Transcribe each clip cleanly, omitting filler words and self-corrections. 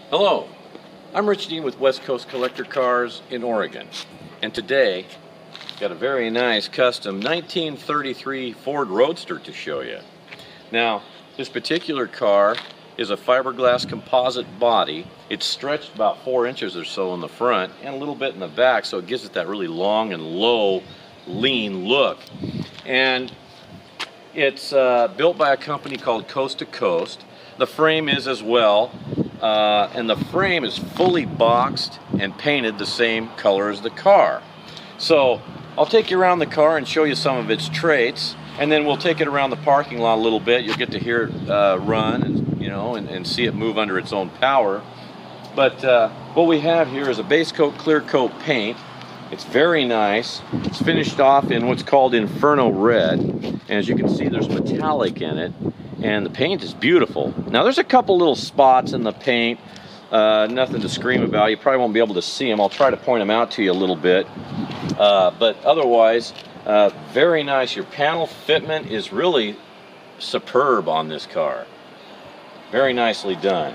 Hello, I'm Rich Dean with West Coast Collector Cars in Oregon, and today got a very nice custom 1933 Ford Roadster to show you. Now, this particular car is a fiberglass composite body. It's stretched about 4 inches or so in the front and a little bit in the back, so it gives it that really long and low, lean look. And it's built by a company called Coast to Coast. The frame is as well. And the frame is fully boxed and painted the same color as the car. So I'll take you around the car and show you some of its traits, and then we'll take it around the parking lot a little bit. You'll get to hear it run and see it move under its own power. But what we have here is a base coat clear coat paint. It's very nice. It's finished off in what's called Inferno red, and as you can see, there's metallic in it. And the paint is beautiful. Now there's a couple little spots in the paint, nothing to scream about. You probably won't be able to see them. I'll try to point them out to you a little bit. But otherwise, very nice. Your panel fitment is really superb on this car. Very nicely done.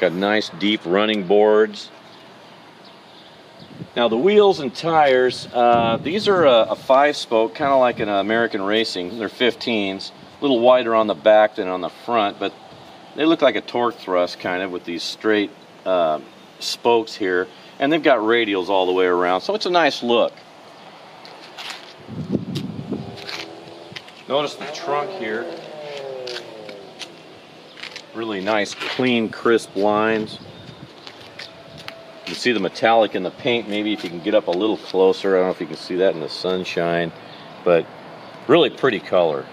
Got nice deep running boards. Now the wheels and tires, these are a 5-spoke, kind of like an American Racing. They're 15s, a little wider on the back than on the front, but they look like a torque thrust kind of with these straight spokes here. And they've got radials all the way around, so it's a nice look. Notice the trunk here. Really nice, clean, crisp lines. You can see the metallic in the paint. Maybe if you can get up a little closer. I don't know if you can see that in the sunshine, but really pretty color.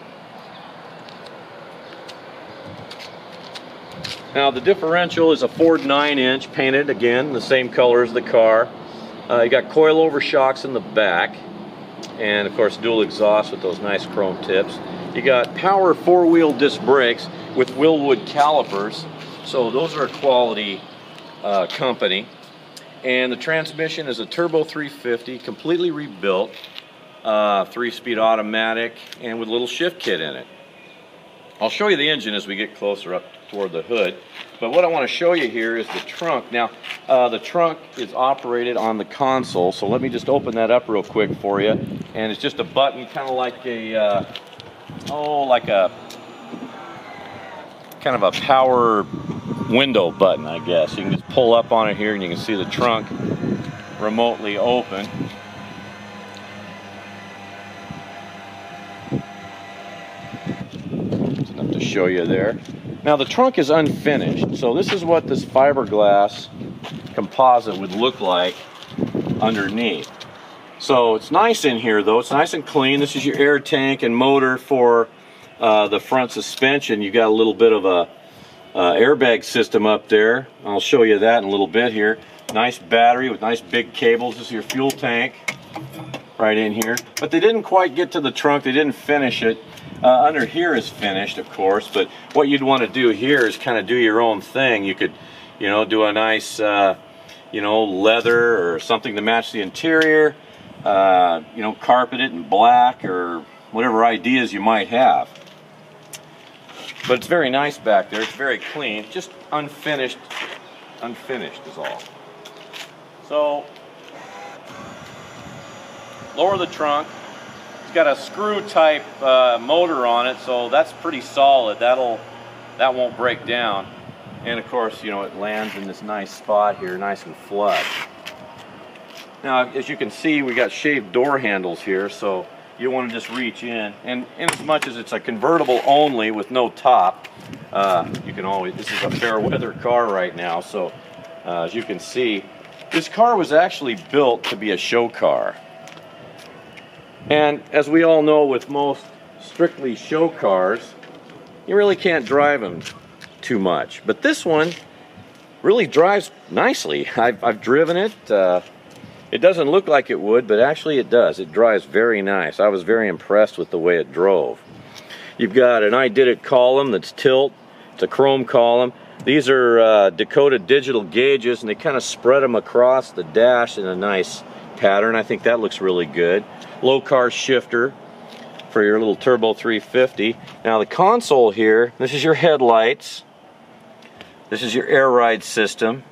Now the differential is a Ford 9-inch, painted again the same color as the car. You got coilover shocks in the back, and of course dual exhaust with those nice chrome tips. You got power 4-wheel disc brakes with Willwood calipers, so those are a quality company. And the transmission is a turbo 350, completely rebuilt, 3-speed automatic, and with a little shift kit in it. I'll show you the engine as we get closer up toward the hood. But what I want to show you here is the trunk. Now, the trunk is operated on the console, so let me just open that up real quick for you. And it's just a button, kind of like a, kind of a power window button, I guess. You can just pull up on it here and you can see the trunk remotely open. It's enough to show you there. Now the trunk is unfinished, so this is what this fiberglass composite would look like underneath. So it's nice in here though, it's nice and clean. This is your air tank and motor for the front suspension. You got a little bit of a airbag system up there. I'll show you that in a little bit here. Nice battery with nice big cables. This is your fuel tank right in here. But they didn't quite get to the trunk. They didn't finish it. Under here is finished, of course. But what you'd want to do here is kind of do your own thing. You could, do a nice, leather or something to match the interior. Carpet it in black or whatever ideas you might have. But it's very nice back there. It's very clean. Just unfinished. Unfinished is all. So, lower the trunk. It's got a screw type motor on it, so that's pretty solid. That won't break down. And of course, it lands in this nice spot here, nice and flush. Now, as you can see, we got shaved door handles here, so you want to just reach in, and in as much as it's a convertible only with no top, you can always, this is a fair weather car right now, so as you can see, this car was actually built to be a show car. And as we all know, with most strictly show cars, you really can't drive them too much. But this one really drives nicely. I've driven it. It doesn't look like it would, but actually it does. It drives very nice. I was very impressed with the way it drove. You've got an I Did It column that's tilt. It's a chrome column. These are Dakota digital gauges, and they kind of spread them across the dash in a nice pattern. I think that looks really good. Low car shifter for your little turbo 350. Now the console here, this is your headlights. This is your air ride system,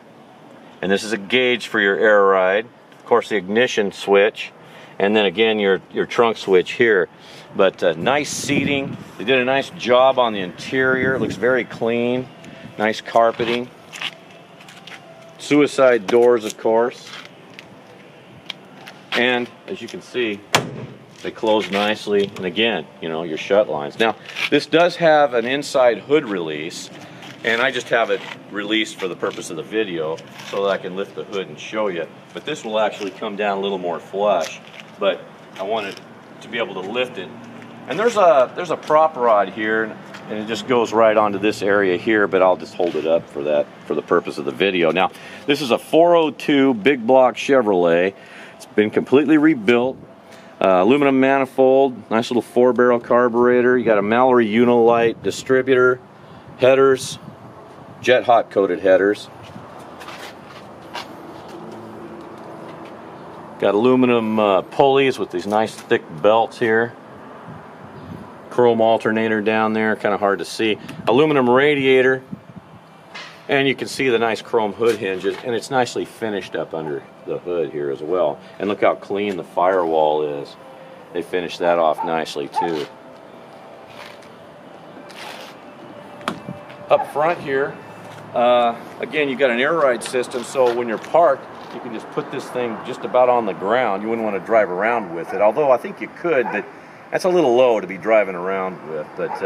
and this is a gauge for your air ride. Of course, the ignition switch, and then again your trunk switch here. But nice seating. They did a nice job on the interior. It looks very clean. Nice carpeting. Suicide doors, of course. And as you can see, they close nicely. And again, you know, your shut lines. Now, this does have an inside hood release, and I just have it released for the purpose of the video so that I can lift the hood and show you. But this will actually come down a little more flush, but I wanted to be able to lift it. And there's a prop rod here, and it just goes right onto this area here, but I'll just hold it up for that, for the purpose of the video. Now, this is a 402 big block Chevrolet. It's been completely rebuilt. Aluminum manifold, nice little 4-barrel carburetor. You got a Mallory Unilight distributor, headers, jet hot coated headers. Got aluminum pulleys with these nice thick belts here. Chrome alternator down there, kind of hard to see. Aluminum radiator, and you can see the nice chrome hood hinges, and it's nicely finished up under the hood here as well. And look how clean the firewall is. They finished that off nicely too. Up front here, again, you've got an air ride system, so when you're parked, you can just put this thing just about on the ground. You wouldn't want to drive around with it, although I think you could, but that's a little low to be driving around with. But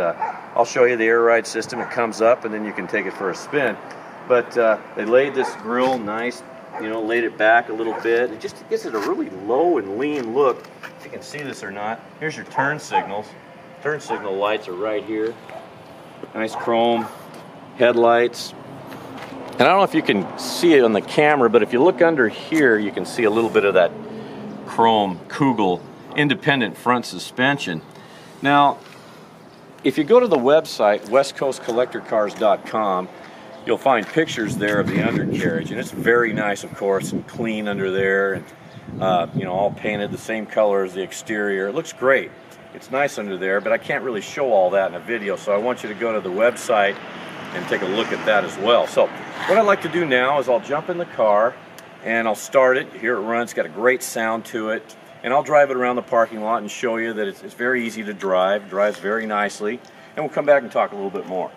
I'll show you the air ride system. It comes up, and then you can take it for a spin. But they laid this grill nice, you know, laid it back a little bit. It just gives it a really low and lean look. If you can see this or not, here's your turn signals. Turn signal lights are right here. Nice chrome headlights. And I don't know if you can see it on the camera, but if you look under here, you can see a little bit of that chrome Kugel independent front suspension. Now, if you go to the website, westcoastcollectorcars.com, you'll find pictures there of the undercarriage, and it's very nice, of course, and clean under there, and you know, all painted the same color as the exterior. It looks great. It's nice under there, but I can't really show all that in a video, so I want you to go to the website and take a look at that as well. So what I'd like to do now is I'll jump in the car and I'll start it. Here it runs, got a great sound to it, and I'll drive it around the parking lot and show you that it's very easy to drive, drives very nicely, and we'll come back and talk a little bit more.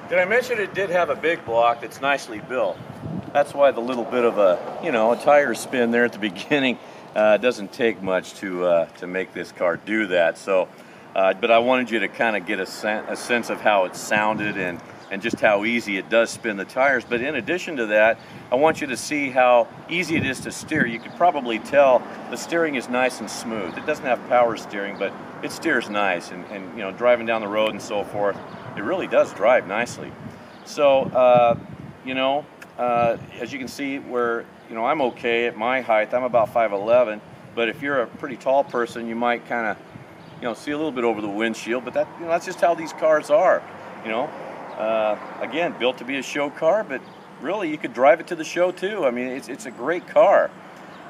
Did I mention it did have a big block that's nicely built? That's why the little bit of a, a tire spin there at the beginning doesn't take much to make this car do that. So, but I wanted you to kind of get a sense of how it sounded and just how easy it does spin the tires. But in addition to that, I want you to see how easy it is to steer. You could probably tell the steering is nice and smooth. It doesn't have power steering, but it steers nice. And driving down the road and so forth, it really does drive nicely. So, as you can see, where I'm okay at my height. I'm about 5'11", but if you're a pretty tall person, you might kind of see a little bit over the windshield. But that's just how these cars are. Again, built to be a show car, but really you could drive it to the show too. I mean, it's a great car.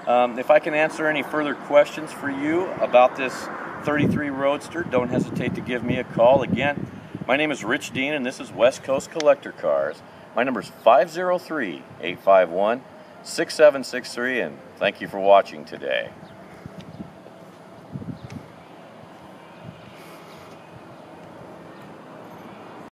If I can answer any further questions for you about this 33 Roadster, don't hesitate to give me a call. Again, my name is Rich Dean, and this is West Coast Collector Cars. My number is 503-851-6763, and thank you for watching today.